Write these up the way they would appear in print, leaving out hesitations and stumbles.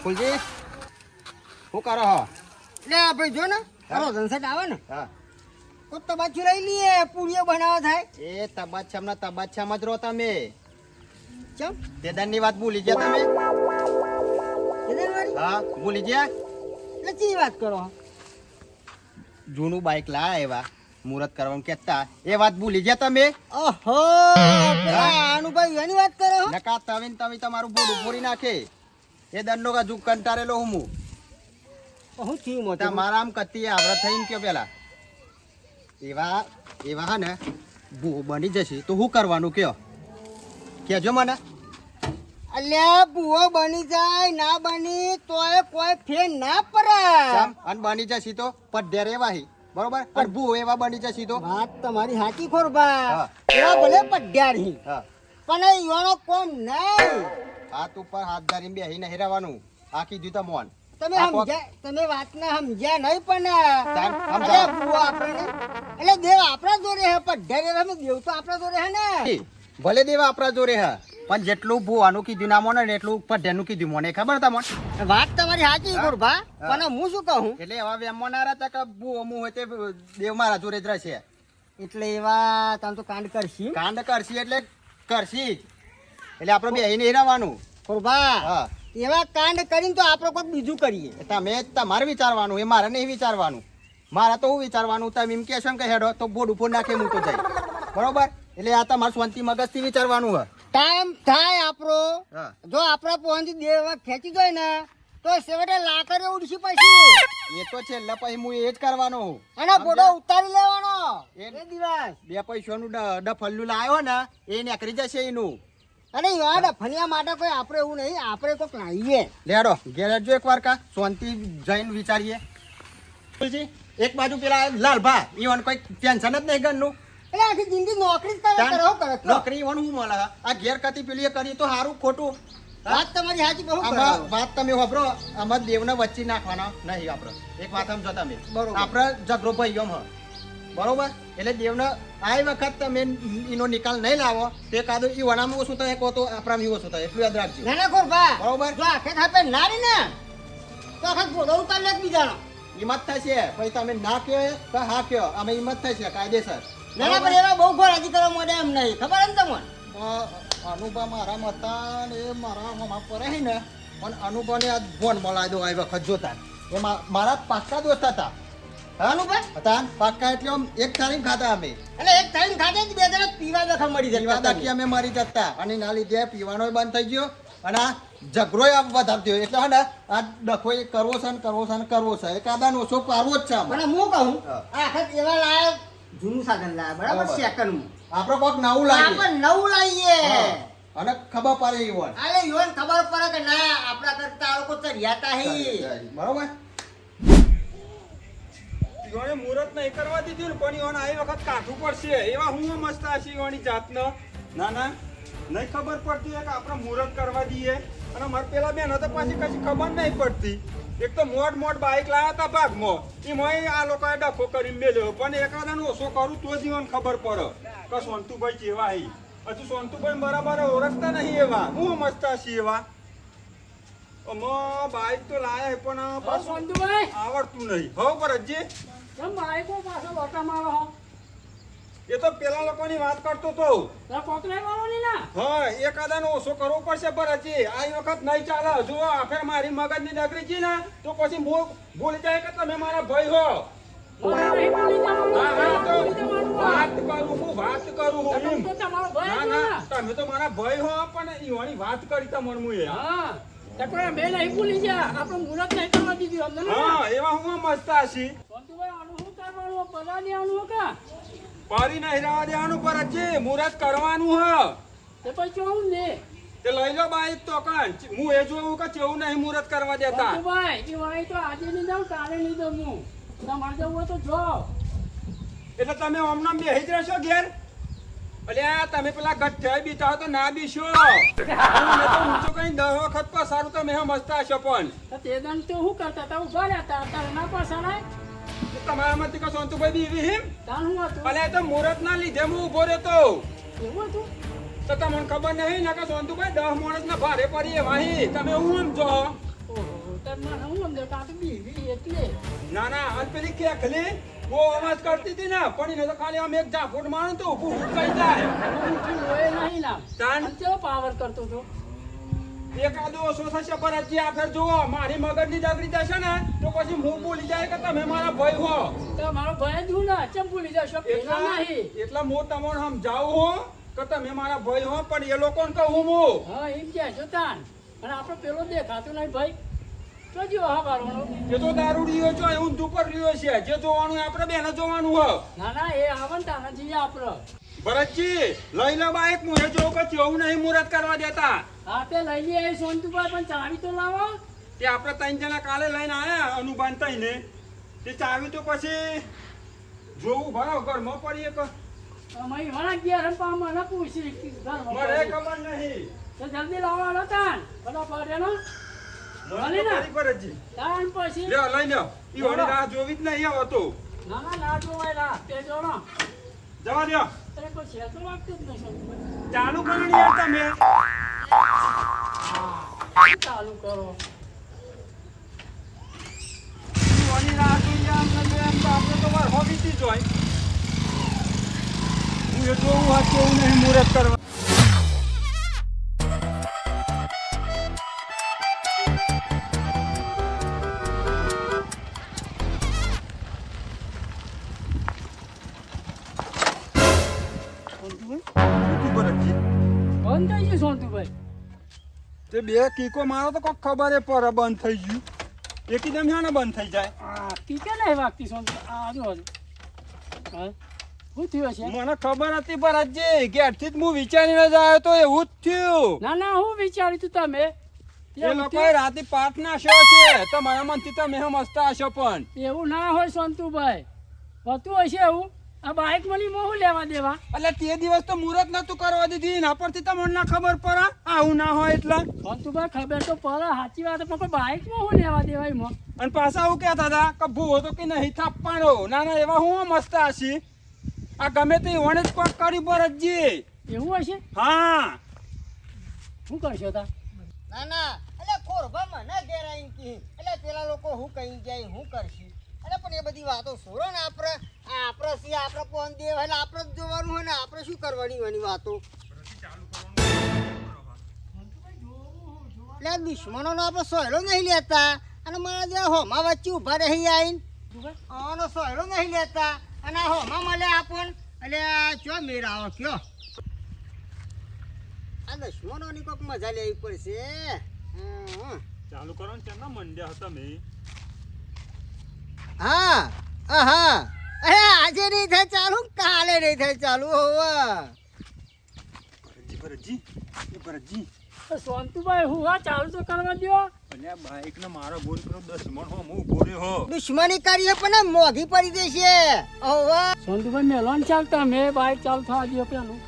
ફૂલજી શું કરો હો? એટલે આપણે જો ને તારો જનસેટ આવે ને હા તો તબાચું લઈ લઈએ પૂરીઓ બનાવવા થાય એ તબાછામાં તબાછામાં જ રહો તમે. ચમ તેદાનની વાત ભૂલી ગયા તમે? કેદારવાળી હા ભૂલી ગયા? એટલે ચી વાત કરો જૂનું બાઇક લાયા એવા મુહૂર્ત કરવાનું કહેતા એ વાત ભૂલી ગયા તમે? ઓહો પેલા અનુભાઈ એની વાત કરો હો? નકા તમે ને તમે તમારું બોડું ફોડી નાખે એ દંડનો કાજુ કંટારેલો હું હું થયું મોટા મારા આમ કતી આવડત થઈને કે પેલા એવા એવા હા ને ભૂ બની જશે તો શું કરવાનું કયો કેજો મને. અલ્યા ભૂવો બની જાય ના બની તોય કોઈ ફેર ના પડે. અને બની જશે તો પઢે રેવાહી બરોબર. અને ભૂ એવા બની જશે તો વાત તમારી સાચી ખોરબા હા. એવા ભલે પઢ્યારી હા પણ ઈવાનો કોમ નહીં. હાથ ઉપર હાથ ધરીને બેહીને હેરાવાનું આખી દીધા મોન. તમે આ કોક- સમજ્યા તમે વાતને સમજ્યા નહીં પણ તાર સમજાવો. અલ્યા ભૂવો આપણને એટલે દેવ આપણા જોડે હે પઢ્યા અમે દેવ તો આપણા જોડે હે ને. ભલે દેવા આપણા જોડે હા પણ જેટલું ભૂવાનું કીધું ના મોને ને એટલું પઢેનું કીધું મોને ખબર તમને? વાત તમારી સાચી ખોરબા પણ હું શું કહું એટલે એવા વેમો ના રહેતા કે ભૂ અમું હોય તે દેવ મારા જોડે જ રહેશે. એટલે એવા તમે તો કાંડ કરશી કાંડ કરશી એટલે કરશી જ. એટલે આપણે બેહીને હેરાવાનું. ખોરબા હા એવા કાંડ કરીને તો આપણે કોઈ બીજું કરીએ. તમે તમારે વિચારવાનું એ મારે નહીં વિચારવાનું. મારે તો હું વિચારવાનું તમે એમ કહેશો ને કે હેડો તો બોડ ઉપર નાખે હું તો જાય બરોબર. એટલે આ તમારે શાંતિ મગજથી વિચારવાનું હોય. ટાઈમ થાય આપણો હા જો આપણા પહોંચી દેવા ખેંચી જાય ને તો સેવટે લાકડીઓ ઉડશી પછી એ તો છેલ્લે પછી હું એ જ કરવાનો હું. અને બોડો ઉતારી લેવાનો એ- એ દિવસ. બે પૈસાનું ડફલ્લું લાવ્યો ને એ નીકળી જશે એનું. અને યાર ડફનિયા માટે કોઈ આપણે એવું નહીં આપણે કોઈક લાવીએ. લેડો ઘેર જો એક વાર કા શાંતિ જઈને વિચારીએ. પછી એક બાજુ પેલા લાલભા ઈવન કોઈ ટેન્શન જ નહીં ઘરનું. એટલે આખી જિંદગી નોકરી જ કરે કરો કરો નોકરી ઈવન હું મળે આ ઘેર કતી પેલી કરી તો સારું ખોટું. વાત તમારી સાચી બહુ આમાં કરો. વાત તમે વાપરો આમાં દેવને વચ્ચે નાખવાના નહીં આપણે. એક વાત સમજો તમે બરોબર. આપણે ઝઘડો ભાઈઓ હ બરોબર. એટલે દેવને આ વખત તમે એનો નિકાલ નહીં લાવો તે કાદો ઈ વણામાં ઓછું થાય કહો તો આપણામાં ઓછું થાય એટલું યાદ રાખજો. ના ના ખોરબા બરોબર. જો આખે થાપે ના રે ને તો આખા બોડો ઉતારી લે બીજાનો. હિંમત થશે પછી તમે ના કહો કે હા કહો અમે હિંમત થશે કાયદેસર. ના ના પણ એવા બહુ ખોરાજી કરવા માંડે એમ નહીં ખબર ને તમને. અનુભવ મારા મતા ને એ મારા હમા પડે છે ને પણ અનુભવને આ ફોન બોલાવી દો આ વખત જોતા એ મારા પાક્કા દોસ્ત હતા. અનુભાઈ હતા પાક્કા એટલે આમ એક તારીખ ખાતા અમે એટલે એક ટાઈમ ખાતે જ બે જણા પીવા દેખા મળી પીવા જતા દાખી અમે મરી જતા અને ના લીધે પીવાનો બંધ થઈ ગયો અને આ ઝઘડો વધારતો એટલે હે ને આ ડખો એ કરવો છે ને કરવો છે ને કરવો છે એ કાદાનો ઓછો પારવો જ છે આમાં. પણ હું કહું હા. આ આખત એવા લાયા જૂનું સાધન લાયા બરાબર બરાબર. સેકન્ડમાં આપણે કોક નવું લાગે આપણે નવું લાવીએ અને ખબર પડે ઈવન અરે યોન ખબર પડે કે ના આપણા કરતા આ લોકો તો રિયાતા હે બરોબર. ઈવોને મુહૂર્ત નહીં કરવા દીધું ને પણ ઈવોને આવી વખત કાઢવું પડશે એવા હું મસ્ત હશે ઈવોની જાતનો. ના ના નહીં ખબર પડતી કે આપણે મુહૂર્ત કરવા દઈએ અને મારે પેલા બેન તો પાછી કશી ખબર નહીં પડતી. એક તો મોડ બાઇક લાવ્યા હતા ભાગમાં એમાં આ લોકોએ ડખો કરીને મેલ્યો પણ એકાદાને ઓછો કરું તો જ ઈવોને ખબર પડે કે સોનતુભાઈ કેવા હી. હજુ સોનતુભાઈ બરાબર ઓળખતા નહીં એવા હું મસ્ત હશે એવા. અમા બાઇક તો લાયા પણ પાછું સોનતુભાઈ આવડતું નહીં. હવ ભરતજી કેમ બાઈકો પાછો લોટા મારો હો એ તો પેલા લોકોની વાત કરતો તો. તો કોકરાઈ વાળો ની ના હા એકાદાનો ઓછો કરવો પડશે ભરતજી. આ વખત નહીં ચાલે. જો આખર મારી મગજની નગરી છે ને તો પછી ભૂલી જાય કે તમે મારા ભાઈ હો. મોટા નહીં બોલી જવાનું હા હા તો બોલી જવાનું વાત કરું હું એમ. તો તમારો ભાઈ ના જ ના ના તમે તો મારા ભાઈ હો પણ ઈવાની વાત કરી તમને હું એ. હા તો કોઈ બે નહીં ભૂલી જા આપણે મુહૂર્ત નહીં કરવા દીધું અમને હા એવા હું મસ્ત હશી. સોનતુભાઈ આનું શું કરવાનું પગાર દેવાનું કા પારી નહીં રહેવા દેવાનું ભરતજી. મુહૂર્ત કરવાનું હ. તે પછી કેવું ને તે લઈ લો બાઈક તો કાન હું એ જોઉં કે કેવું નહીં મુહૂર્ત કરવા દેતા. સોનતુભાઈ એ વાળી તો આજે નહીં જાઉં કાલે નહીં જાઉં હું તમારે જવું હોય તો જો એટલે તમે હમણાં બેહી જ રહેશો ઘેર? અલ્યા તમે પેલા ગઠ્ઠે બીતા હો તો ના બીશો. મને તો ઊંચો કઈ 10 વખત પસારું તમે સમજતા હશો પણ તો તે દન તો શું કરતા હતા ઉભા રહેતા અત્યારે ના પાછળ તમારા માંથી કો સોનતુભાઈ બીવી હિમ. તાન હું હતું અલ્યા એ તો મુહૂર્ત ના લીધે હું ઊભો રહેતો. એવું હતું તો તમને ખબર નહીં ને કે સોનતુભાઈ 10 માણસ ના ભારે પડીએ વાહી તમે હું સમજો. ઓહો મને હું સમજે કાં તો બીવી એટલે ના ના અને પેલી ખેખલી બહુ અવાજ કરતી હતી ને પણ એને તો ખાલી આમ એક ઝાપટ મારું તો ઊભું ઉઠાઈ જાય ઊંચું હોય નહીં ના તાન? અને કેવો પાવર કરતો હતો એકાદો ઓછો થશે ભરતજી આ ફેર જુઓ મારી મગજની જાગૃતિ થશે ને તો પછી હું ભૂલી જાય કે તમે મારા ભાઈ હો તો મારો ભાઈ જ હું ના ચમ ભૂલી જશો પેલા નહીં એટલા હું તમને સમજાવું હો કે તમે મારા ભાઈ હો પણ એ લોકોને કહું હું હા એમ કે છો તાન અને આપણે પેલો દેખાતો નહીં ભાઈ તો જો હા બારવાનો એ તો દારૂ રહ્યો છો એવું દુપર રહ્યો છે જે જોવાનું આપણે બેને જોવાનું હો ના ના એ આવે ને તાના જઈએ આપણે ભરતજી લઈ લો બાઈક હું એ જોઉં કે જેવું નહીં મુહૂર્ત કરવા દેતા હા તે લઈ લઈએ સોનતુભાઈ પણ ચાવી તો લાવો તે આપણે ત્રણ જણા કાલે લઈને આયા અનુબાન થઈને તે ચાવી તો પછી જોવું ભરાવ ઘરમાં પડીએ કે અમે વણા ગયા રંપા મને પૂછી મને ખબર નહીં તો જલ્દી લાવો હાલો તાન ફટાફટ એનો ભલે ને? ભરતજી તાન પછી લ્યો લઈ લ્યો ઈ વળી રાહ જોવી જ નહીં હવે તો ના ના ના જોવાય ના તે જોણો જવા દ્યો અરે કોઈ છે તો વાગતું જ નહીં સોનતુભાઈ ચાલુ કરો ને યાર તમે ચાલુ કરો ઈ વળી રાહ જોઈએ આમ કરીએ એમ તો આપણે તો વાર હોબીથી જ હોય હું એ જોવું હા કેવું નહીં મુહૂર્ત કરવા ભરતજી બંધ થઈ ગયું સોનતુભાઈ તે બે કીકો મારો તો કોક ખબર એ પર બંધ થઈ ગયું એકદમ છે ને બંધ થઈ જાય આ કી કે નહીં વાગતી સોનતુભાઈ આ જો હજુ હા શું થયું છે મને ખબર હતી ભરતજી કે આટથી જ હું વિચારીને જ આવ્યો તો એવું જ થયું ના ના હું વિચાર્યું તું તમે એ લોકોએ રાતે પાઠ નાખ્યો છે તો મારા મનથી તમે સમજતા હશો પણ એવું ના હોય સોનતુભાઈ હોતું હશે એવું આ બાઇક મળી મોં લેવા દેવા એટલે તે દિવસ તો મુહૂર્ત નતું કરવા દીધી એના પરથી તમને ના ખબર પડે આવું ના હોય એટલે સોનતુભાઈ ખબર તો પડે સાચી વાત પણ કોઈ બાઇકમાં હું લેવા દેવાય એમાં અને પાછા આવું કહેતા હતા કે ભૂવો તો કે નહીં થાપવાનો ના ના એવા હું મસ્ત હશી આ ગમે તે વણે જ કોક કર્યું ભરતજી એવું હશે હા શું કરશો તા ના ના એટલે ખોરભા મને ઘેર આવીને કહી એટલે પેલા લોકો હું કહી જાય હું કરશી એટલે પણ એ બધી વાતો છોડો ને આપણે સી આપણે કોણ દેવ એટલે આપણે જ જોવાનું હોય ને આપણે શું કરવાની હોય એની વાતો એટલે દુશ્મનોનો આપણે સહેલો નહીં લેતા અને મારા જે હોમા વચ્ચે ઊભા રહી આવીને આનો સહેલો નહીં લેતા અને આ હોમા મળે આપણ એટલે ચો મેર આવો કયો આ દુશ્મનોની કોઈક મજા લેવી પડશે ચાલુ કરો ને તેમના મંડ્યા હતા મેં હા હા અરે આજે નહીં થાય ચાલુ કાલે નહીં થાય ચાલુ હોવા ભરતજી તો સોનતુભાઈ હું આ ચાલુ તો કરવા દો અલ્યા બાઈક ને મારો બોલ પેલો દસમણ હો હું ઉભો રહ્યો હો દુશ્મની કરીએ પણ મોઘી પડી દેશે હોવા સોનતુભાઈ મેલોન ચાલતા મેં બાઇક ચાલુ થવા દો પેલું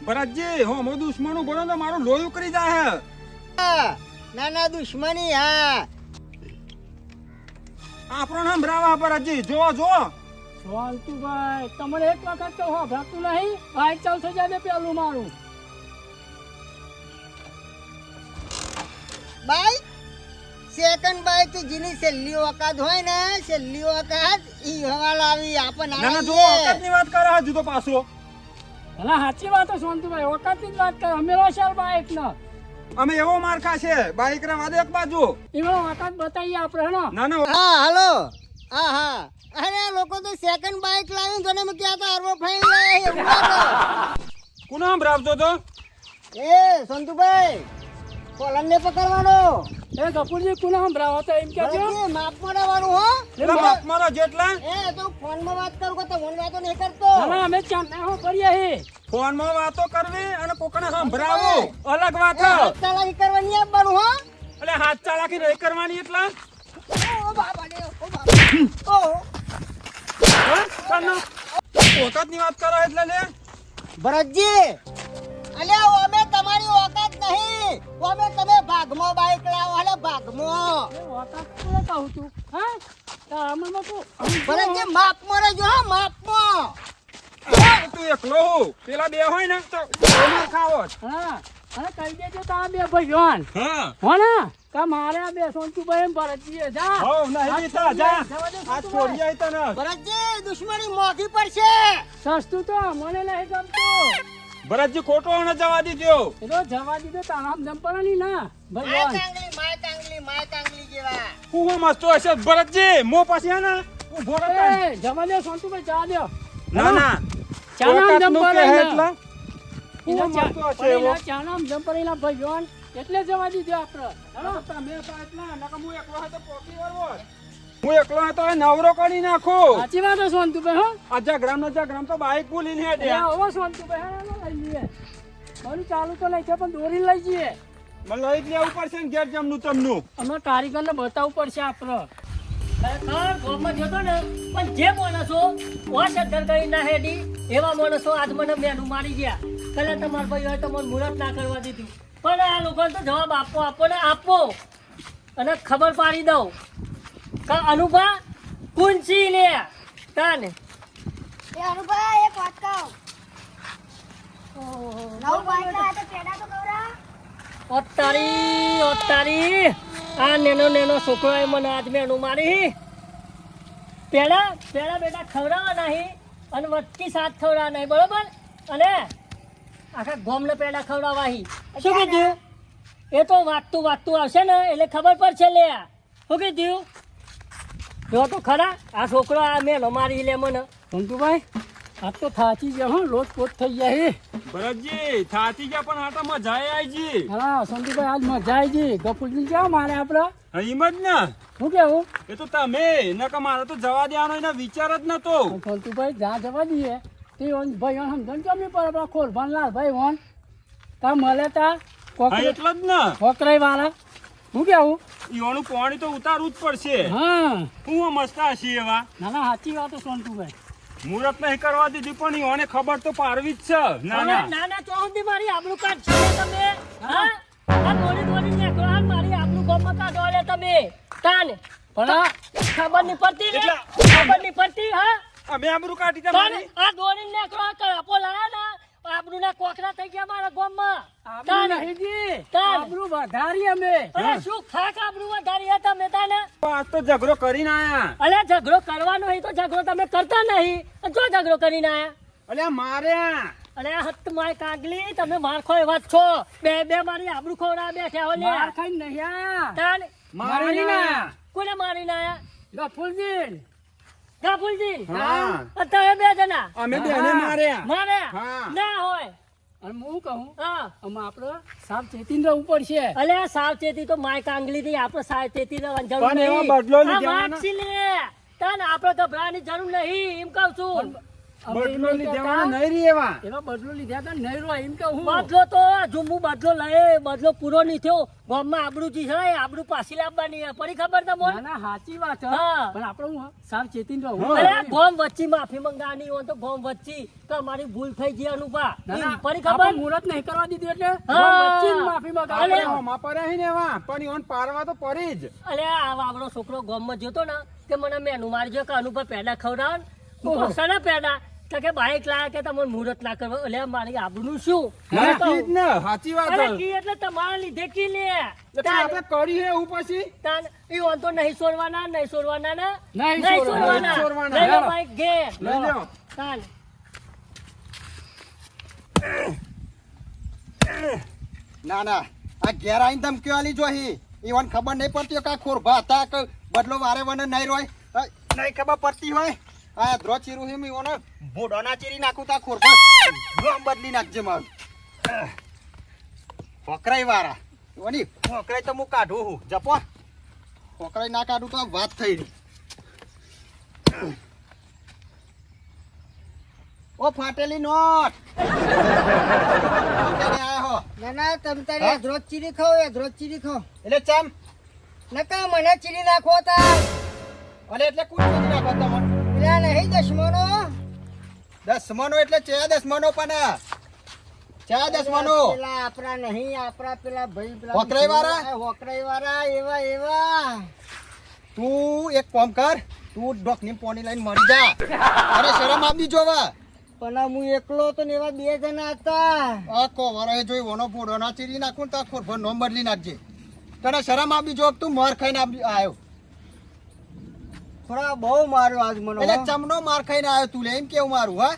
ભરતજી હો મો દુશ્મનો બોલો તો મારું લોહી કરી જાય ના ના દુશ્મની હા આપણને સંભળાવા ભરતજી જો જો સોનતુભાઈ તમને એક વખત તો હોભરાતું નહીં બાઇક ચાલુ થઈ જાય પેલું મારું બાઈક સેકન્ડ બાઈક તો જેની છેલ્લી વખત હોય ને છેલ્લી વખત ઈ હવા લાવી આપણને ના ના જો વખતની વાત કરે હજુ તો પાછો ભલા સાચી વાત છે સોનતુભાઈ વખતની જ વાત કરો અમે ચાલ બાઇક ન અમે એવો માર્કા છે બાઈક રા વાદે એક બાજુ એમાં વખત બતાવીએ આપણે હેનો ના ના હા હાલો હા અરે લોકો તો સેકન્ડ બાઈક લાવીને જોને મેં ક્યાં તો અરવો ફાઈન લાવે કોને સંભળાવતો તો એ સંતુભાઈ કોલન ને પકડવાનો એ કપૂરજી કોને સંભળાવો તો એમ કહેજો બરાબર, માપ મળવાનું હો એટલે બાપ મારો જેટલા એ તો ફોન માં વાત કરું તો ફોન વાતો નહીં કરતો ભલા અમે ચાંદ હો કરીએ હે ફોન માં વાતો કરવી અને કોકને સંભળાવો અલગ વાત ચાલાકી કરવાની આપવાનું હો એટલે હાથ ચાલાકી નહીં કરવાની એટલે ઓ બાબા રે ઓ બાબા ઓ ઓકાતની વાત કરો એટલે લે ભરતજી અલ્યા અમે તમારી ઓકાત નહીં અમે તમે ભાગમાં બાઈક લાવો અલે ભાગમાં એ વખત કોને કહું છું હા તારા મનમાં તો ભરતજી માપમાં રહેજો હા માપમાં તું એકલો હું પેલા બે હોય ને તો ખાવો હા અને કહી દેજો તારા બે ભાઈઓન હા હો ને કા મારે આ બે સોનતુભાઈ એમ ભરતજીએ જા હો નહીં બીતા જા જવા દે આ છોડી જાય તને ભરતજી દુશ્મની મોંઘી પડશે. સસ્તું તો મને નહીં ગમતું ભરતજી ખોટો ન જવા દીધો એ તો જવા દીધો તારા જંપરાની ના માય ભગવાન કાંગલી જેવા. હું મસ્તો હશે ભરતજી મો પાછી હે ને હું ભોરો એ જવા દે સોનતુભાઈ જવા દે ના ના ચાનામ ઓકાતનું કે હે એટલા એના હું મસ્તો હશે એવો ચાનામ જંપરેલા ભગવાન એટલે જવા દીધો આપણે હા, તમે પાટલા નકર હું એકલો હતો પોકી વાળો હું એકલો હતો એ નવરો કરી નાખું સાચી વાત છે સોનતુભાઈ હો આજા ગ્રામ તો બાઈક ભૂલીને હેડે ઓ સોનતુભાઈ હા લઈ લઈએ મારું ચાલુ તો નહીં છે પણ દોરી લઈ જઈએ મને લઈ જ લેવું પડશે ને ઘેર જમનું તમનું અમે કારીગરને બતાવવું પડશે આપણે ગોમાં જતો ને પણ જે માણસો અસદ્ધર કરી ના હેડી એવા માણસો આજ મને મેનુ મારી ગયા કલે તમારા ભાઈ હોય તો મને મુહૂર્ત ના કરવા દીધું પણ આ લોકોને તો જવાબ આપો ને આપો અને ખબર પાડી દઉં કે અનુભા કુંચી લે તાને એ અનુભા એક વાત કહું. નવું બાઈક લાયા તો પેડા તો ખવડાવ. ઓતારી આ નેનો છોકરોએ મને આજ મેનુ મારી પેલા બેટા ખવડાવવા નહીં અને વટકી સાથ ખવડાવવા નહીં બરોબર અને આખા ગોમને પેડા ખવડાવવા શું કીધું એ તો વાગતું આવશે ને એટલે ખબર પડશે લે શું કીધું જો તો ખરા આ છોકરો આ મેનો મારી લે મને સોનતુભાઈ આ તો થાચી ગયા હો લોટ પોટ થઈ ગયા હે ભરતજી થાતી ગયા પણ આટા મજા આવી જી હા સોનતુભાઈ આજ મજા આવી ગઈ ગફુરજી ક્યાં મારે આપણે એમ જ ને શું કેવું એ તો તમે નકર મારે તો જવા દેવાનો એનો વિચાર જ નતો સોનતુભાઈ જ્યાં જવા દઈએ તે ભાઈ સમજણ કેમ નહીં પડે આપણા ખોલભાન લાલભાઈ વન તા મળે તા હા એટલે જ ને કોકરાઈ વાળા શું કેવું ઈવાનું પાણી તો ઉતારવું જ પડશે હા હું મસ્તા હશી એવા ના ના સાચી વાત છે સોનતુભાઈ મુહૂર્ત નહીં કરવા દીધી પણ ઈવાને ખબર તો પાડવી જ છે ના ના નાના ચોહદી મારી આબરૂ કાઢ છો તમે હા આ દોડી નીકળો આ મારી આબરૂ ગોમાં કાઢો લે તમે તાને પણ આ ખબર નહીં પડતી રે એટલે- ખબર નહીં પડતી હા અમે આબરૂ કાઢી તાને તમારી આ દોડી નીકળો કળાપો લાયા ને આબરૂ ના કોકરા થઈ ગયા મારા ગોમાં આબરૂ નહીં જી તાન. આબરૂ વધારી અમે અરે શું ખાક આબરૂ વધારી હતા તમે તાને આજ તો ઝઘડો કરીને આયા અલે ઝઘડો કરવાનો હોય તો ઝઘડો તમે કરતા નહીં જો ઝઘડો કરીને આયા અલ્યા માર્યા અરે હત માય કાગલી તમે મારખો એવા જ છો બે મારી આબરૂ ખવડા બેઠા હો લે માર ખાઈને નહીં આયા તાને મારી ના કોને મારીને આયા ગફુરજી ગાફુલજી હા તમે બે જણા અમે બેને માર્યા મારે હા. ના હોય અને હું કહું હા આમાં આપણે સાવચેતી રહેવું પડશે અલે આ સાવચેતી તો માય કાંગલી થી આપણે સાવચેતી રહેવાની જરૂર પણ એવા નહીં બદલો આ લીધા માગશી લે તને આપણે ગભરાવાની જરૂર નહીં એમ કહું છું અમે બદલો એમ લીધેવાના કહેતા, નહીં રે એવા એવા બદલો લીધા હતા નહીં રો એમ કહું બદલો તો જુમ્મુ બદલો લઈએ બદલો પૂરો નહીં થયો ગામમાં આબરૂ જી છે આબરૂ પાછી લાવવાની છે. પડી ખબર ના તમને ના સાચી વાત છે હા. પણ આપણે હું સાવચેતી હા. રહું અરે ગોમ વચ્ચે માફી મંગાની હોય તો ગોમ વચ્ચે તો અમારી ભૂલ થઈ ગઈ અનુભા ના, ના, પડી આપણે ખબર મુહૂર્ત નહીં કરવા દીધું એટલે હા. વચ્ચે જ માફી માંગવા અલે, પડે. હોમાં પડ્યા હી ને એવા પણ ઈવન પારવા તો પડી જ અલે આ આપણો છોકરો ગામમાં જતો ને કે મને મેનુ મારજો કે અનુભવ પેડા ખવડાવ ઓહો. સને પેડા તો કે બાઈક લાયા કે તમને મુહૂર્ત ના કરવા એટલે મારી આબરૂનું શું ના કહું. કી જ ને સાચી વાત અરે છે. કી એટલે તમારા લીધે કી લે એટલે આપણે કર્યું હે એવું પછી તાન ઈ ઓન તો નહીં છોડવાના ને નહીં છોડવાના. છોડવાના. લઈ લો હેલો. બાઈક ઘેર લઈ લ્યો તાન ના ના આ ઘેર આવીને ધમકીઓ આલી જોહી ઈવન ખબર નહીં પડતી કે આ ખોરભા હતા કે બદલો વારે વને નહીં રોય નહીં ખબર પડતી હોય આ ધ્રો ચીરું હિમ ઈવોને ભોડોના ચીરી નાખું તા ખોરભા નામ બદલી નાખજે મારું ફોકરાઈ વાળા ઈવોની ફોકરાઈ તો હું કાઢું હું જપો ફોકરાઈ ના કાઢું તો આ વાત થઈ રહી ઓ ફાટેલી નોટ આયા હો ના ના તમે તારે અધરોજ ચીરી ખાઓ અધરોજ ચીરી ખાઓ એટલે ચમ નકા મને ચીરી નાખો તા અને એટલે કુલ ચીરી નાખો તમને પેલા નહીં દશમનો 10 મનો એટલે ચા 10 મનો પણ ચા 10 મનો પેલા આપણા નહીં આપણા પેલા ભાઈ પેલા હોકરાઈ વાળા? હોકરાઈ વાળા એવા એવા તું એક કામ કર તું ડોકની પોણી લઈને મરી જા અરે શરમ આપી જોવા પણ હું એકલો તો ને એવા બે જણા હતા આ કો વરે જોઈ વનો ફોડો ના ચીરી નાખું તો ખોર ભર નો બદલી નાખજે તને શરમ આપી જો તું માર ખાઈને આવ્યો થોડા બહુ માર્યો આજ મને એટલે હો. ચમનો માર ખાઈને આવ્યો તું લે એમ કેવું મારું હા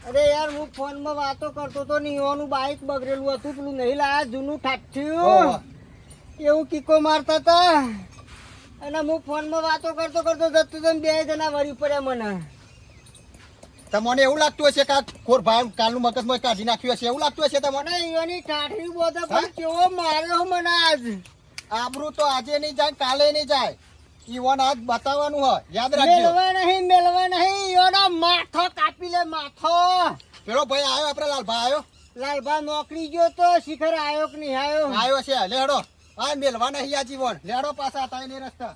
અરે યાર હું ફોનમાં વાતો કરતો તો નિયોનું બાઈક બગડેલું હતું પેલું નહીં લાયા જૂનું ઓહો. ઠાઠ્યું એવું કિકો મારતા હતા અને હું ફોનમાં વાતો કરતો જતો તો બે જણા વળી પડ્યા મને તમને એવું લાગતું હશે કે આ ખોર ભાઈ કાલનું મગજમાં કાઢી નાખ્યું હશે એવું લાગતું હશે તમને મને ઈયોની ઠાઠી બોધે પણ કેવો માર્યો મને આજ આબરૂ તો આજે નહીં જાય કાલે નહીં જાય ઈવન આજ બતાવવાનું હોય યાદ રાખજો મેલવા નહીં ઈયોનો માથો કાપી લે માથો પેલો ભાઈ આવ્યો આપણે લાલભાઈ આવ્યો લાલભા નોકરી ગયો તો શિખર આવ્યો કે નહીં આવ્યો આવ્યો છે લેડો આ મેલવા નહીં આ જીવન લેડો પાછા હતા એને રસ્તા